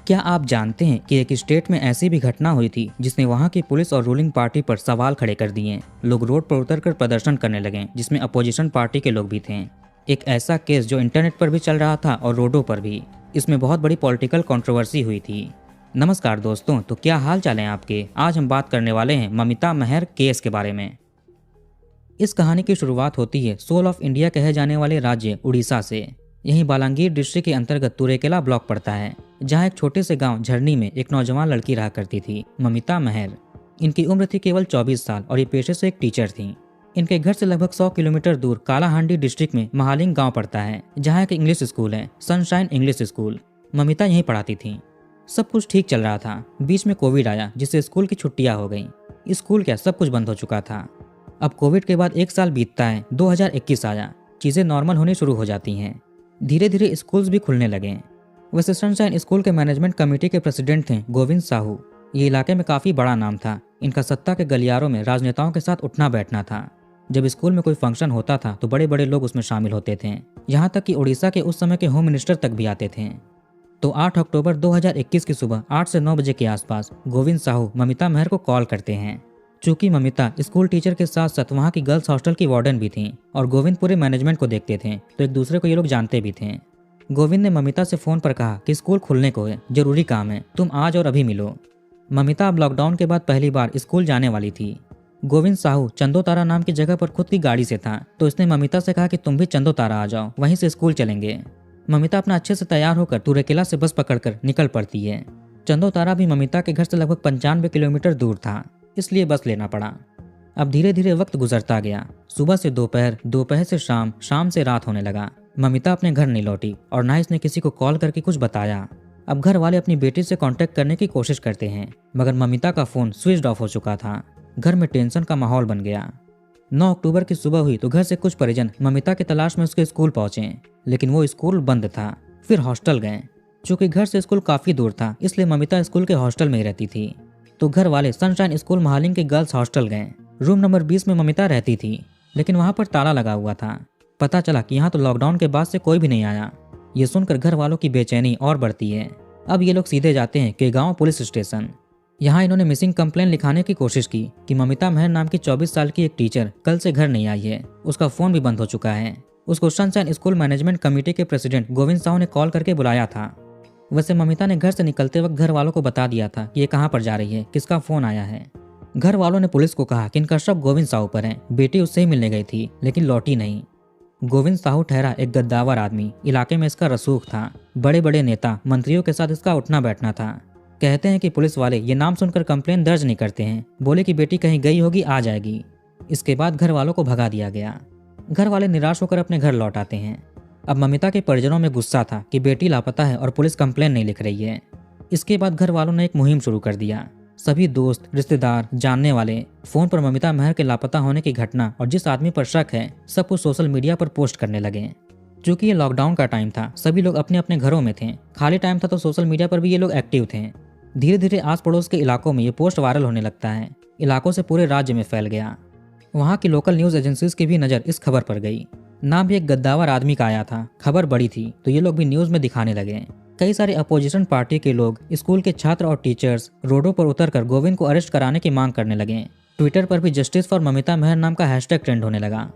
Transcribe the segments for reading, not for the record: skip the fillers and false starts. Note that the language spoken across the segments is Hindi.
क्या आप जानते हैं कि एक स्टेट में ऐसी भी घटना हुई थी जिसने वहां की पुलिस और रूलिंग पार्टी पर सवाल खड़े कर दिए। लोग रोड पर उतरकर प्रदर्शन करने लगे जिसमें अपोजिशन पार्टी के लोग भी थे। एक ऐसा केस जो इंटरनेट पर भी चल रहा था और रोडों पर भी। इसमें बहुत बड़ी पॉलिटिकल कंट्रोवर्सी हुई थी। नमस्कार दोस्तों, तो क्या हाल चाल है आपके। आज हम बात करने वाले हैं ममिता महर केस के बारे में। इस कहानी की शुरुआत होती है सोल ऑफ इंडिया कहे जाने वाले राज्य उड़ीसा से। यहीं बालांगीर डिस्ट्रिक्ट के अंतर्गत तुरेकेला ब्लॉक पड़ता है, जहां एक छोटे से गांव झरनी में एक नौजवान लड़की रहा करती थी, ममिता महर। इनकी उम्र थी केवल 24 साल और ये पेशे से एक टीचर थी। इनके घर से लगभग 100 किलोमीटर दूर कालाहांडी डिस्ट्रिक्ट में महालिंग गांव पड़ता है, जहां एक इंग्लिश स्कूल है, सनशाइन इंग्लिश स्कूल। ममिता यहीं पढ़ाती थी। सब कुछ ठीक चल रहा था। बीच में कोविड आया जिससे स्कूल की छुट्टियां हो गई। स्कूल क्या, सब कुछ बंद हो चुका था। अब कोविड के बाद एक साल बीतता है, 2021 आया। चीजें नॉर्मल होनी शुरू हो जाती हैं। धीरे धीरे स्कूल्स भी खुलने लगे। वैसे सनशाइन स्कूल के मैनेजमेंट कमेटी के प्रेसिडेंट थे गोविंद साहू। ये इलाके में काफी बड़ा नाम था। इनका सत्ता के गलियारों में राजनेताओं के साथ उठना बैठना था। जब स्कूल में कोई फंक्शन होता था तो बड़े बड़े लोग उसमें शामिल होते थे। यहाँ तक कि उड़ीसा के उस समय के होम मिनिस्टर तक भी आते थे। तो 8 अक्टूबर 2021 की सुबह 8 से 9 बजे के आसपास गोविंद साहू ममिता महर को कॉल करते हैं। चूंकि ममिता स्कूल टीचर के साथ साथ वहाँ की गर्ल्स हॉस्टल की वार्डन भी थी और गोविंद पूरे मैनेजमेंट को देखते थे, तो एक दूसरे को ये लोग जानते भी थे। गोविंद ने ममिता से फोन पर कहा कि स्कूल खुलने को है, जरूरी काम है, तुम आज और अभी मिलो। ममिता अब लॉकडाउन के बाद पहली बार स्कूल जाने वाली थी। गोविंद साहू चंदोतारा नाम की जगह पर खुद की गाड़ी से था, तो उसने ममिता से कहा कि तुम भी चंदोतारा आ जाओ, वहीं से स्कूल चलेंगे। ममिता अपना अच्छे से तैयार होकर तुरेकेला से बस पकड़कर निकल पड़ती है। चंदोतारा भी ममिता के घर से लगभग 95 किलोमीटर दूर था, इसलिए बस लेना पड़ा। अब धीरे धीरे वक्त गुजरता गया। सुबह से दोपहर, दोपहर से शाम, शाम से रात होने लगा। ममिता अपने घर नहीं लौटी और ना इसने किसी को कॉल करके कुछ बताया। अब घर वाले अपनी बेटी से कांटेक्ट करने की कोशिश करते हैं, मगर ममिता का फोन स्विच ऑफ हो चुका था। घर में टेंशन का माहौल बन गया। 9 अक्टूबर की सुबह हुई तो घर से कुछ परिजन ममिता की तलाश में उसके स्कूल पहुंचे, लेकिन वो स्कूल बंद था। फिर हॉस्टल गए। चूंकि घर से स्कूल काफी दूर था, इसलिए ममिता स्कूल के हॉस्टल में ही रहती थी। तो घर वाले सनशाइन स्कूल महालिंग के गर्ल्स हॉस्टल गए। रूम नंबर 20 में ममिता रहती थी, लेकिन वहां पर ताला लगा हुआ था। पता चला कि यहाँ तो लॉकडाउन के बाद से कोई भी नहीं आया। ये सुनकर घर वालों की बेचैनी और बढ़ती है। अब ये लोग सीधे जाते हैं के गांव पुलिस स्टेशन। यहाँ इन्होंने मिसिंग कंप्लेन लिखाने की कोशिश की कि ममिता महर नाम की 24 साल की एक टीचर कल से घर नहीं आई है, उसका फोन भी बंद हो चुका है। उसको सनशाइन स्कूल मैनेजमेंट कमेटी के प्रेसिडेंट गोविंद साहू ने कॉल करके बुलाया था। वैसे ममिता ने घर से निकलते वक्त घर वालों को बता दिया था कि ये कहाँ पर जा रही है, किसका फोन आया है। घर वालों ने पुलिस को कहा कि इनका शक गोविंद साहू पर है। बेटी उससे ही मिलने गई थी, लेकिन लौटी नहीं। गोविंद साहू ठहरा एक गद्दावर आदमी। इलाके में इसका रसूख था। बड़े बड़े नेता मंत्रियों के साथ इसका उठना बैठना था। कहते हैं कि पुलिस वाले ये नाम सुनकर कंप्लेन दर्ज नहीं करते हैं, बोले कि बेटी कहीं गई होगी, आ जाएगी। इसके बाद घर वालों को भगा दिया गया। घर वाले निराश होकर अपने घर लौट आते हैं। अब ममिता के परिजनों में गुस्सा था कि बेटी लापता है और पुलिस कंप्लेन नहीं लिख रही है। इसके बाद घर वालों ने एक मुहिम शुरू कर दिया। सभी दोस्त, रिश्तेदार, जानने वाले फोन पर ममिता महर के लापता होने की घटना और जिस आदमी पर शक है सब कुछ सोशल मीडिया पर पोस्ट करने लगे। चूंकि ये लॉकडाउन का टाइम था, सभी लोग अपने अपने घरों में थे। खाली टाइम था तो सोशल मीडिया पर भी ये लोग एक्टिव थे। धीरे धीरे आस पड़ोस के इलाकों में ये पोस्ट वायरल होने लगता है। इलाकों से पूरे राज्य में फैल गया। वहाँ की लोकल न्यूज एजेंसीज की भी नज़र इस खबर पर गई। नाम भी एक गद्दावर आदमी का आया था। खबर बड़ी थी तो ये लोग भी न्यूज में दिखाने लगे। कई सारे अपोजिशन पार्टी के लोग, स्कूल के छात्र और टीचर्स रोडों पर उतरकर गोविंद को अरेस्ट कराने की मांग करने लगे। ट्विटर पर भी जस्टिस फॉर ममिता महर नाम का हैशटैग ट्रेंड होने लगा।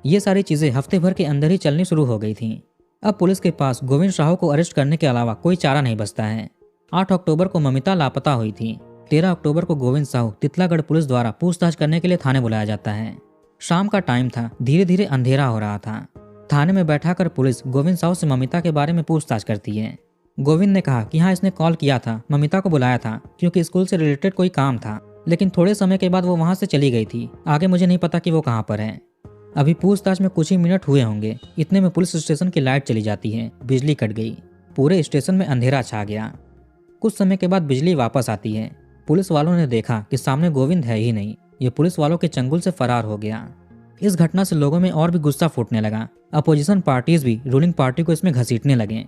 ये सारी चीजें हफ्ते भर के अंदर ही चलनी शुरू हो गई थी। अब पुलिस के पास गोविंद साहू को अरेस्ट करने के अलावा कोई चारा नहीं बचता है। 8 अक्टूबर को ममिता लापता हुई थी। 13 अक्टूबर को गोविंद साहू तितलागढ़ पुलिस द्वारा पूछताछ करने के लिए थाने बुलाया जाता है। शाम का टाइम था। धीरे धीरे अंधेरा हो रहा था। थाने में बैठाकर पुलिस गोविंद साहू से ममिता के बारे में पूछताछ करती है। गोविंद ने कहा कि हाँ, इसने कॉल किया था, ममिता को बुलाया था क्योंकि स्कूल से रिलेटेड कोई काम था, लेकिन थोड़े समय के बाद वो वहां से चली गई थी। आगे मुझे नहीं पता कि वो कहाँ पर है। अभी पूछताछ में कुछ ही मिनट हुए होंगे, इतने में पुलिस स्टेशन की लाइट चली जाती है। बिजली कट गई। पूरे स्टेशन में अंधेरा छा गया। कुछ समय के बाद बिजली वापस आती है। पुलिस वालों ने देखा कि सामने गोविंद है ही नहीं। ये पुलिस वालों के चंगुल से फरार हो गया। इस घटना से लोगों में और भी गुस्सा फूटने लगा। अपोजिशन पार्टीज भी रूलिंग पार्टी को इसमें घसीटने लगे।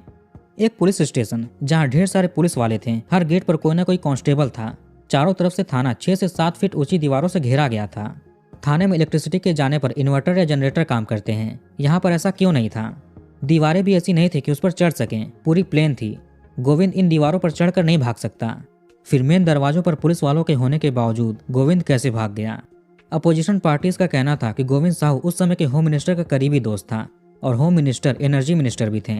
एक पुलिस स्टेशन जहां ढेर सारे पुलिस वाले थे। हर गेट पर कोई ना कोई कांस्टेबल था। चारों तरफ से थाना 6 से 7 फीट ऊंची दीवारों से घेरा गया था। थाने में इलेक्ट्रिसिटी के जाने पर इन्वर्टर या जनरेटर काम करते हैं। यहाँ पर ऐसा क्यों नहीं था? दीवारें भी ऐसी नहीं थी कि उस पर चढ़ सकें, पूरी प्लेन थी। गोविंद इन दीवारों पर चढ़कर नहीं भाग सकता। फिर मेन दरवाजों पर पुलिस वालों के होने के बावजूद गोविंद कैसे भाग गया? अपोजिशन पार्टीज का कहना था कि गोविंद साहू उस समय के होम मिनिस्टर का करीबी दोस्त था और होम मिनिस्टर एनर्जी मिनिस्टर भी थे।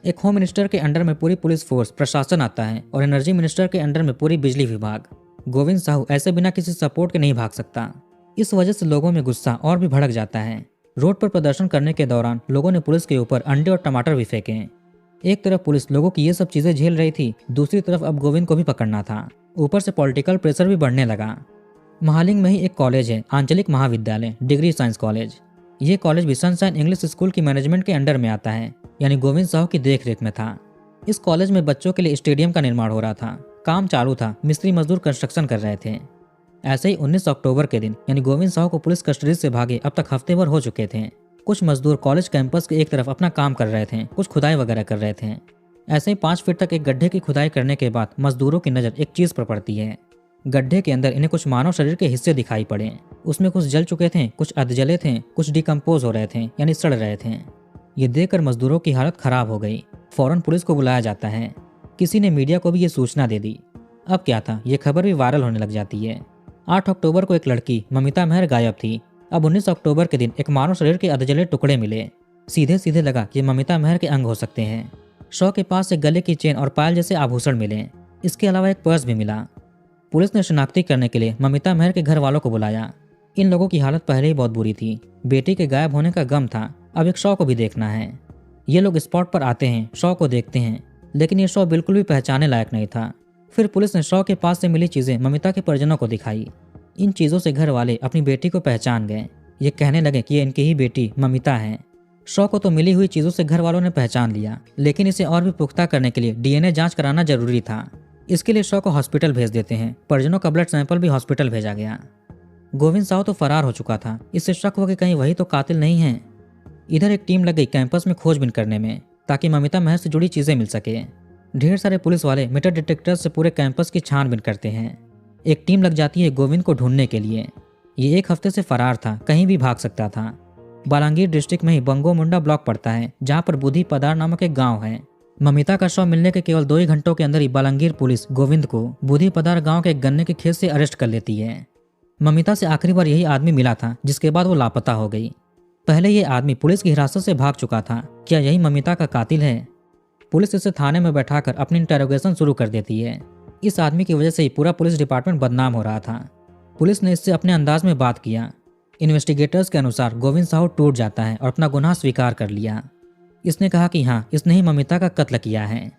एक होम मिनिस्टर के अंडर में पूरी पुलिस फोर्स प्रशासन आता है और एनर्जी मिनिस्टर के अंडर में पूरी बिजली विभाग। गोविंद साहू ऐसे बिना किसी सपोर्ट के नहीं भाग सकता। इस वजह से लोगों में गुस्सा और भी भड़क जाता है। रोड पर प्रदर्शन करने के दौरान लोगों ने पुलिस के ऊपर अंडे और टमाटर भी फेंके। एक तरफ पुलिस लोगों की ये सब चीजें झेल रही थी, दूसरी तरफ अब गोविंद को भी पकड़ना था। ऊपर से पॉलिटिकल प्रेशर भी बढ़ने लगा। महालिंग में ही एक कॉलेज है, आंचलिक महाविद्यालय डिग्री साइंस कॉलेज। ये कॉलेज भी सनशाइन इंग्लिश स्कूल की मैनेजमेंट के अंडर में आता है, यानी गोविंद साहू की देखरेख में था। इस कॉलेज में बच्चों के लिए स्टेडियम का निर्माण हो रहा था। काम चालू था, मिस्त्री मजदूर कंस्ट्रक्शन कर रहे थे। ऐसे ही 19 अक्टूबर के दिन यानी गोविंद साहू को पुलिस कस्टडी से भागे अब तक हफ्ते भर हो चुके थे। कुछ मजदूर कॉलेज कैंपस के एक तरफ अपना काम कर रहे थे, कुछ खुदाई वगैरह कर रहे थे। ऐसे ही 5 फीट तक एक गड्ढे की खुदाई करने के बाद मजदूरों की नजर एक चीज पर पड़ती है। गड्ढे के अंदर इन्हें कुछ मानव शरीर के हिस्से दिखाई पड़े। उसमें कुछ जल चुके थे, कुछ अधजले थे, कुछ डिकम्पोज हो रहे थे यानी सड़ रहे थे। ये देखकर मजदूरों की हालत खराब हो गई। फौरन पुलिस को बुलाया जाता है। किसी ने मीडिया को भी ये सूचना दे दी। अब क्या था, ये खबर भी वायरल होने लग जाती है। 8 अक्टूबर को एक लड़की ममिता मेहर गायब थी। अब 19 अक्टूबर के दिन एक मानव शरीर के अधजले टुकड़े मिले। सीधे सीधे लगा कि ममिता मेहर के अंग हो सकते हैं। शव के पास से गले की चेन और पायल जैसे आभूषण मिले। इसके अलावा एक पर्स भी मिला। पुलिस ने शिनाख्ती करने के लिए ममिता मेहर के घर वालों को बुलाया। इन लोगों की हालत पहले ही बहुत बुरी थी। बेटी के गायब होने का गम था, अब एक शव को भी देखना है। ये लोग स्पॉट पर आते हैं, शव को देखते हैं, लेकिन ये शव बिल्कुल भी पहचाने लायक नहीं था। फिर पुलिस ने शव के पास से मिली चीजें ममिता के परिजनों को दिखाई। इन चीजों से घर वाले अपनी बेटी को पहचान गए। ये कहने लगे कि ये इनकी ही बेटी ममिता है। शव को तो मिली हुई चीजों से घर वालों ने पहचान लिया, लेकिन इसे और भी पुख्ता करने के लिए डीएनए जांच कराना जरूरी था। इसके लिए शव को हॉस्पिटल भेज देते हैं। परिजनों का ब्लड सैंपल भी हॉस्पिटल भेजा गया। गोविंद साहू तो फरार हो चुका था। इससे शक हुआ कि कहीं वही तो कातिल नहीं है। इधर एक टीम लग गई कैंपस में खोजबीन करने में, ताकि ममिता मेहर से जुड़ी चीजें मिल सके। ढेर सारे पुलिस वाले मीटर डिटेक्टर से पूरे कैंपस की छानबीन करते हैं। एक टीम लग जाती है गोविंद को ढूंढने के लिए। ये 1 हफ्ते से फरार था, कहीं भी भाग सकता था। बालांगीर डिस्ट्रिक्ट में ही बंगो मुंडा ब्लॉक पड़ता है, जहाँ पर बुधी पदार नामक एक गाँव है। ममिता का शव मिलने के केवल 2 ही घंटों के अंदर ही बालांगीर पुलिस गोविंद को बुधी पदार गांव के एक गन्ने के खेत से अरेस्ट कर लेती है। ममिता से आखिरी बार यही आदमी मिला था, जिसके बाद वो लापता हो गई। पहले ये आदमी पुलिस की हिरासत से भाग चुका था। क्या यही ममिता का कातिल है? पुलिस इसे थाने में बैठाकर अपनी इंटेरोगेशन शुरू कर देती है। इस आदमी की वजह से ही पूरा पुलिस डिपार्टमेंट बदनाम हो रहा था। पुलिस ने इससे अपने अंदाज में बात किया। इन्वेस्टिगेटर्स के अनुसार गोविंद साहू टूट जाता है और अपना गुनाह स्वीकार कर लिया। इसने कहा कि हाँ, इसने ही ममिता का कत्ल किया है।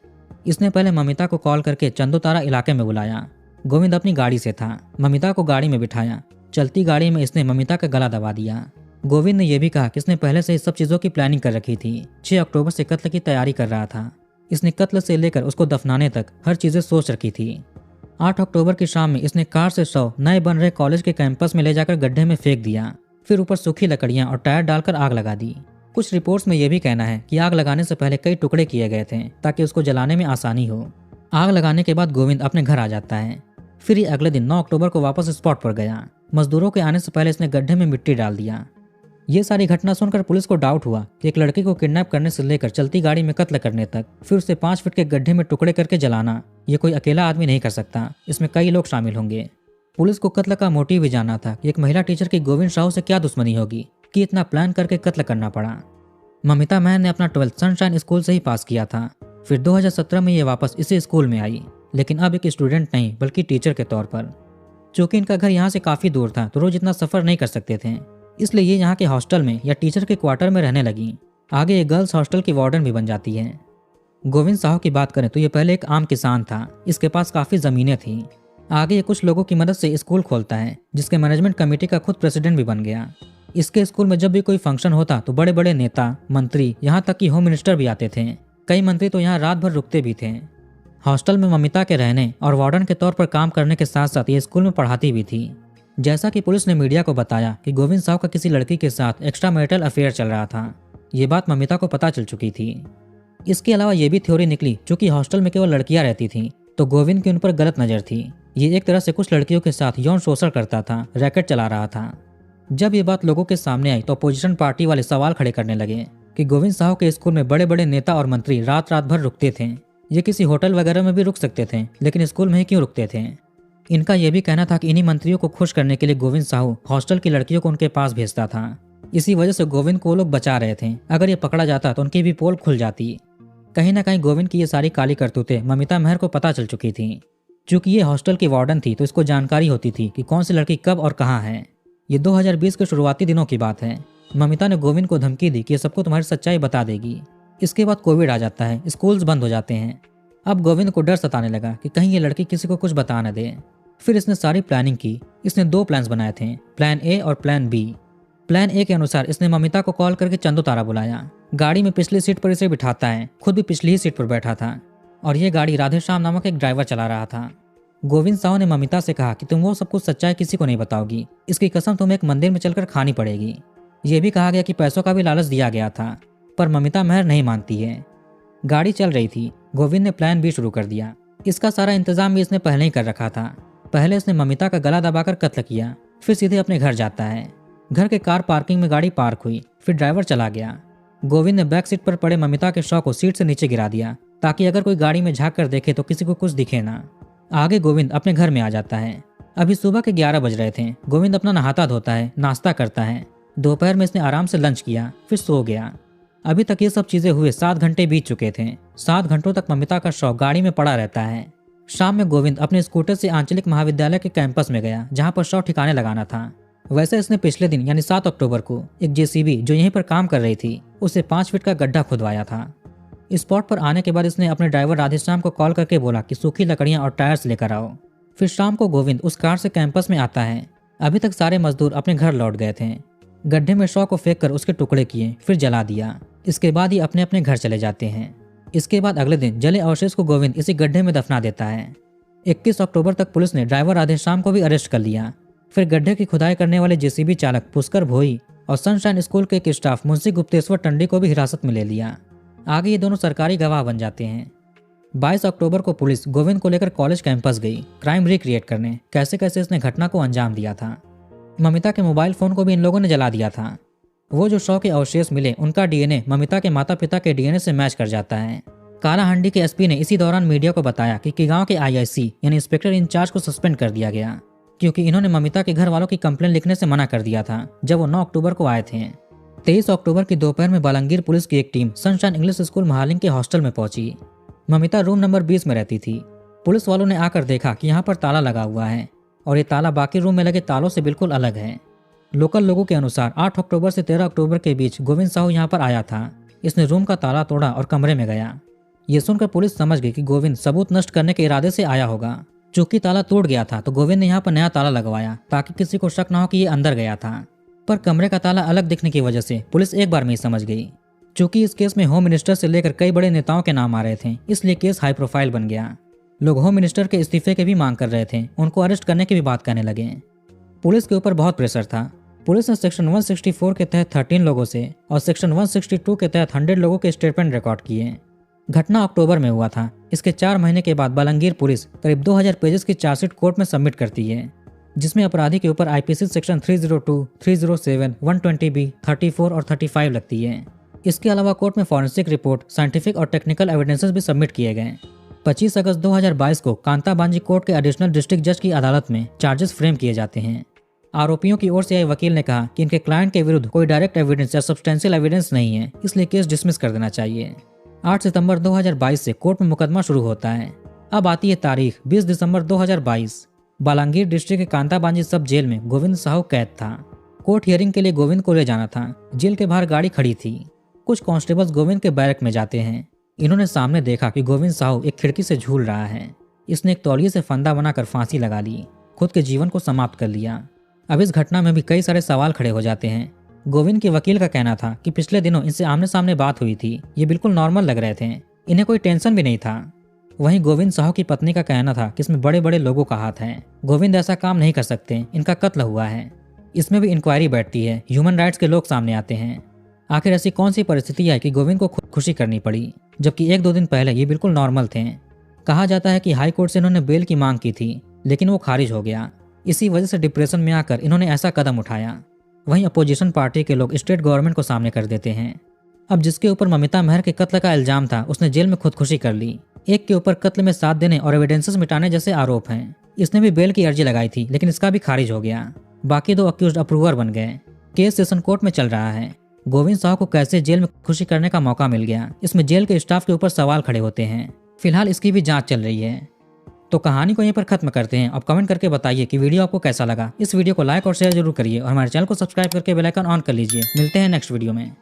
इसने पहले ममिता को कॉल करके चंदोतारा इलाके में बुलाया। गोविंद अपनी गाड़ी से था। ममिता को गाड़ी में बिठाया। चलती गाड़ी में इसने ममिता का गला दबा दिया। गोविंद ने यह भी कहा कि इसने पहले से इस सब चीजों की प्लानिंग कर रखी थी। 6 अक्टूबर से कत्ल की तैयारी कर रहा था। इसने कत्ल से लेकर उसको दफनाने तक हर चीजें सोच रखी थी। 8 अक्टूबर की शाम में इसने कार से शव नए बन रहे कॉलेज के कैंपस में ले जाकर गड्ढे में फेंक दिया। फिर ऊपर सूखी लकड़ियां और टायर डालकर आग लगा दी। कुछ रिपोर्ट्स में यह भी कहना है कि आग लगाने से पहले कई टुकड़े किए गए थे, ताकि उसको जलाने में आसानी हो। आग लगाने के बाद गोविंद अपने घर आ जाता है। फिर ये अगले दिन 9 अक्टूबर को वापस स्पॉट पर गया। मजदूरों के आने से पहले इसने गड्ढे में मिट्टी डाल दिया। ये सारी घटना सुनकर पुलिस को डाउट हुआ कि एक लड़की को किडनैप करने से लेकर चलती गाड़ी में कत्ल करने तक, फिर उसे 5 फीट के गड्ढे में टुकड़े करके जलाना, ये कोई अकेला आदमी नहीं कर सकता। इसमें कई लोग शामिल होंगे। पुलिस को कत्ल का मोटिव भी जानना था कि एक महिला टीचर की गोविंद साहू से क्या दुश्मनी होगी कि इतना प्लान करके कत्ल करना पड़ा। ममिता मेहर ने अपना 12th सनशाइन स्कूल से ही पास किया था। फिर 2017 में ये वापस इसी स्कूल में आई, लेकिन अब एक स्टूडेंट नहीं बल्कि टीचर के तौर पर। चूंकि इनका घर यहाँ से काफी दूर था, तो रोज इतना सफर नहीं कर सकते थे, इसलिए ये यहाँ के हॉस्टल में या टीचर के क्वार्टर में रहने लगी। आगे ये गर्ल्स हॉस्टल की वार्डन भी बन जाती है। गोविंद साहू की बात करें तो ये पहले एक आम किसान था। इसके पास काफी जमीनें थी। आगे ये कुछ लोगों की मदद से स्कूल खोलता है, जिसके मैनेजमेंट कमेटी का खुद प्रेसिडेंट भी बन गया। इसके स्कूल में जब भी कोई फंक्शन होता तो बड़े बड़े नेता, मंत्री, यहाँ तक कि होम मिनिस्टर भी आते थे। कई मंत्री तो यहाँ रात भर रुकते भी थे। हॉस्टल में ममिता के रहने और वार्डन के तौर पर काम करने के साथ साथ ये स्कूल में पढ़ाती भी थी। जैसा कि पुलिस ने मीडिया को बताया कि गोविंद साहू का किसी लड़की के साथ एक्स्ट्रा मैरिटल अफेयर चल रहा था। ये बात ममिता को पता चल चुकी थी। इसके अलावा ये भी थ्योरी निकली, चूंकि हॉस्टल में केवल लड़कियां रहती थीं, तो गोविंद की उन पर गलत नजर थी। ये एक तरह से कुछ लड़कियों के साथ यौन शोषण करता था, रैकेट चला रहा था। जब ये बात लोगों के सामने आई तो अपोजिशन पार्टी वाले सवाल खड़े करने लगे कि गोविंद साहू के स्कूल में बड़े बड़े नेता और मंत्री रात रात भर रुकते थे। ये किसी होटल वगैरह में भी रुक सकते थे, लेकिन स्कूल में ही क्यों रुकते थे। इनका यह भी कहना था कि इन्हीं मंत्रियों को खुश करने के लिए गोविंद साहू हॉस्टल की लड़कियों को उनके पास भेजता था। इसी वजह से गोविंद को वो लोग बचा रहे थे। अगर ये पकड़ा जाता तो उनकी भी पोल खुल जाती। कहीं ना कहीं गोविंद की ये सारी काली करतूतें ममिता महर को पता चल चुकी थी। चूंकि ये हॉस्टल की वार्डन थी तो इसको जानकारी होती थी कि कौन सी लड़की कब और कहाँ है। ये 2020 के शुरुआती दिनों की बात है। ममिता ने गोविंद को धमकी दी कि ये सबको तुम्हारी सच्चाई बता देगी। इसके बाद कोविड आ जाता है, स्कूल्स बंद हो जाते हैं। अब गोविंद को डर सताने लगा कि कहीं ये लड़की किसी को कुछ बता न दे। फिर इसने सारी प्लानिंग की। इसने 2 प्लान्स बनाए थे, प्लान ए और प्लान बी। प्लान ए के अनुसार इसने ममिता को कॉल करके चंदू तारा बुलाया। गाड़ी में पिछली सीट पर इसे बिठाता है, खुद भी पिछली ही सीट पर बैठा था और ये गाड़ी राधेश्याम नामक एक ड्राइवर चला रहा था। गोविंद साहू ने ममिता से कहा कि तुम वो सब कुछ सच्चाई किसी को नहीं बताओगी, इसकी कसम तुम्हें एक मंदिर में चलकर खानी पड़ेगी। ये भी कहा गया कि पैसों का भी लालच दिया गया था, पर ममिता महर नहीं मानती है। गाड़ी चल रही थी। गोविंद ने प्लान बी शुरू कर दिया। इसका सारा इंतजाम भी इसने पहले ही कर रखा था। पहले इसने ममिता का गला दबाकर कत्ल किया, फिर सीधे अपने घर जाता है। घर के कार पार्किंग में गाड़ी पार्क हुई, फिर ड्राइवर चला गया। गोविंद ने बैक सीट पर पड़े ममिता के शव को सीट से नीचे गिरा दिया ताकि अगर कोई गाड़ी में झांक कर देखे तो किसी को कुछ दिखे ना। आगे गोविंद अपने घर में आ जाता है। अभी सुबह के 11 बज रहे थे। गोविंद अपना नहाता धोता है, नाश्ता करता है। दोपहर में इसने आराम से लंच किया, फिर सो गया। अभी तक ये सब चीजें हुए 7 घंटे बीत चुके थे। 7 घंटों तक ममिता का शव गाड़ी में पड़ा रहता है। शाम में गोविंद अपने स्कूटर से आंचलिक महाविद्यालय के कैंपस में गया, जहां पर शव ठिकाने लगाना था। वैसे इसने पिछले दिन यानी 7 अक्टूबर को एक जेसीबी जो यहीं पर काम कर रही थी उसे 5 फीट का गड्ढा खुदवाया था। स्पॉट पर आने के बाद इसने अपने ड्राइवर राधेश्याम को कॉल करके बोला कि सूखी लकड़ियां और टायर्स लेकर आओ। फिर शाम को गोविंद उस कार से कैंपस में आता है। अभी तक सारे मजदूर अपने घर लौट गए थे। गड्ढे में शव को फेंक कर उसके टुकड़े किए, फिर जला दिया। इसके बाद ही अपने अपने घर चले जाते हैं। इसके बाद अगले दिन जले अवशेष को गोविंद इसी गड्ढे में दफना देता है। 21 अक्टूबर तक पुलिस ने ड्राइवर राधेश्याम को भी अरेस्ट कर लिया। फिर गड्ढे की खुदाई करने वाले जेसीबी चालक पुष्कर भोई और सनशाइन स्कूल के एक स्टाफ मुंशी गुप्तेश्वर टंडी को भी हिरासत में ले लिया। आगे ये दोनों सरकारी गवाह बन जाते हैं। 22 अक्टूबर को पुलिस गोविंद को लेकर कॉलेज कैंपस गई क्राइम रिक्रिएट करने, कैसे कैसे इसने घटना को अंजाम दिया था। ममिता के मोबाइल फोन को भी इन लोगों ने जला दिया था। वो जो शव के अवशेष मिले उनका डीएनए ममिता के माता पिता के डीएनए से मैच कर जाता है। कालाहंडी के एसपी ने इसी दौरान मीडिया को बताया कि गांव के आईआईसी यानी इंस्पेक्टर इंचार्ज को सस्पेंड कर दिया गया, क्योंकि इन्होंने ममिता के घर वालों की कंप्लेन लिखने से मना कर दिया था जब वो 9 अक्टूबर को आए थे। 23 अक्टूबर की दोपहर में बालंगीर पुलिस की एक team sunshine English school Mahaling के हॉस्टल में पहुंची। ममिता रूम नंबर 20 में रहती थी। पुलिस वालों ने आकर देखा कि यहाँ पर ताला लगा हुआ है और ये ताला बाकी रूम में लगे तालों से बिल्कुल अलग है। लोकल लोगों के अनुसार 8 अक्टूबर से 13 अक्टूबर के बीच गोविंद साहू यहाँ पर आया था। इसने रूम का ताला तोड़ा और कमरे में गया। ये सुनकर पुलिस समझ गई कि गोविंद सबूत नष्ट करने के इरादे से आया होगा। चूंकि ताला टूट गया था तो गोविंद ने यहाँ पर नया ताला लगवाया ताकि किसी को शक न हो कि ये अंदर गया था। पर कमरे का ताला अलग दिखने की वजह से पुलिस एक बार में ही समझ गई। चूंकि इस केस में होम मिनिस्टर से लेकर कई बड़े नेताओं के नाम आ रहे थे, इसलिए केस हाई प्रोफाइल बन गया। लोग होम मिनिस्टर के इस्तीफे के भी मांग कर रहे थे, उनको अरेस्ट करने की भी बात कहने लगे। पुलिस के ऊपर बहुत प्रेशर था। पुलिस ने सेक्शन 164 के तहत 13 लोगों से और सेक्शन 162 के तहत 100 लोगों के स्टेटमेंट रिकॉर्ड किए। घटना अक्टूबर में हुआ था। इसके 4 महीने के बाद बालंगीर पुलिस करीब 2000 पेजेस की चार्जशीट कोर्ट में सबमिट करती है, जिसमें अपराधी के ऊपर आईपीसी सेक्शन 302, 307, 120B, 34 और 35 लगती है। इसके अलावा कोर्ट में फॉरेंसिक रिपोर्ट, साइंटिफिक और टेक्निकल एविडेंसेस भी सबमिट किए गए। 25 अगस्त 2022 को कांताबांजी कोर्ट के एडिशनल डिस्ट्रिक्ट जज की अदालत में चार्जेस फ्रेम किए जाते हैं। आरोपियों की ओर से आए वकील ने कहा कि इनके क्लाइंट के विरुद्ध कोई डायरेक्ट एविडेंस या सब्सटेंशियल एविडेंस नहीं है, इसलिए केस डिसमिस कर देना चाहिए। 8 सितंबर 2022 से कोर्ट में मुकदमा शुरू होता है। अब आती है तारीख 20 दिसंबर 2022। बालांगीर डिस्ट्रिक्ट के कांताबांजी सब जेल में गोविंद साहू कैद था। कोर्ट हियरिंग के लिए गोविंद को ले जाना था। जेल के बाहर गाड़ी खड़ी थी। कुछ कांस्टेबल्स गोविंद के बैरक में जाते हैं। इन्होंने सामने देखा कि गोविंद साहू एक खिड़की से झूल रहा है। इसने एक तौलिए से फंदा बनाकर फांसी लगा ली, खुद के जीवन को समाप्त कर लिया। अब इस घटना में भी कई सारे सवाल खड़े हो जाते हैं। गोविंद के वकील का कहना था कि पिछले दिनों इनसे आमने सामने बात हुई थी, ये बिल्कुल नॉर्मल लग रहे थे, इन्हें कोई टेंशन भी नहीं था। वहीं गोविंद साहू की पत्नी का कहना था कि इसमें बड़े बड़े लोगों का हाथ है, गोविंद ऐसा काम नहीं कर सकते, इनका कत्ल हुआ है। इसमें भी इंक्वायरी बैठती है, ह्यूमन राइट्स के लोग सामने आते हैं। आखिर ऐसी कौन सी परिस्थिति है कि गोविंद को खुदकुशी करनी पड़ी, जबकि 1-2 दिन पहले ये बिल्कुल नॉर्मल थे। कहा जाता है कि हाई कोर्ट से इन्होंने बेल की मांग की थी, लेकिन वो खारिज हो गया। इसी वजह से डिप्रेशन में आकर इन्होंने ऐसा कदम उठाया। वहीं अपोजिशन पार्टी के लोग स्टेट गवर्नमेंट को सामने कर देते हैं। अब जिसके ऊपर ममिता महर के कत्ल का इल्जाम था, उसने जेल में खुदकुशी कर ली। एक के ऊपर कत्ल में साथ देने और एविडेंसेस मिटाने जैसे आरोप हैं। इसने भी बेल की अर्जी लगाई थी, लेकिन इसका भी खारिज हो गया। बाकी 2 अक्यूज्ड अप्रूवर बन गए। केस सेशन कोर्ट में चल रहा है। गोविंद साहू को कैसे जेल में खुशी करने का मौका मिल गया, इसमें जेल के स्टाफ के ऊपर सवाल खड़े होते हैं। फिलहाल इसकी भी जांच चल रही है। तो कहानी को यहीं पर खत्म करते हैं। अब कमेंट करके बताइए कि वीडियो आपको कैसा लगा। इस वीडियो को लाइक और शेयर जरूर करिए और हमारे चैनल को सब्सक्राइब करके बेल आइकन ऑन कर लीजिए। मिलते हैं नेक्स्ट वीडियो में।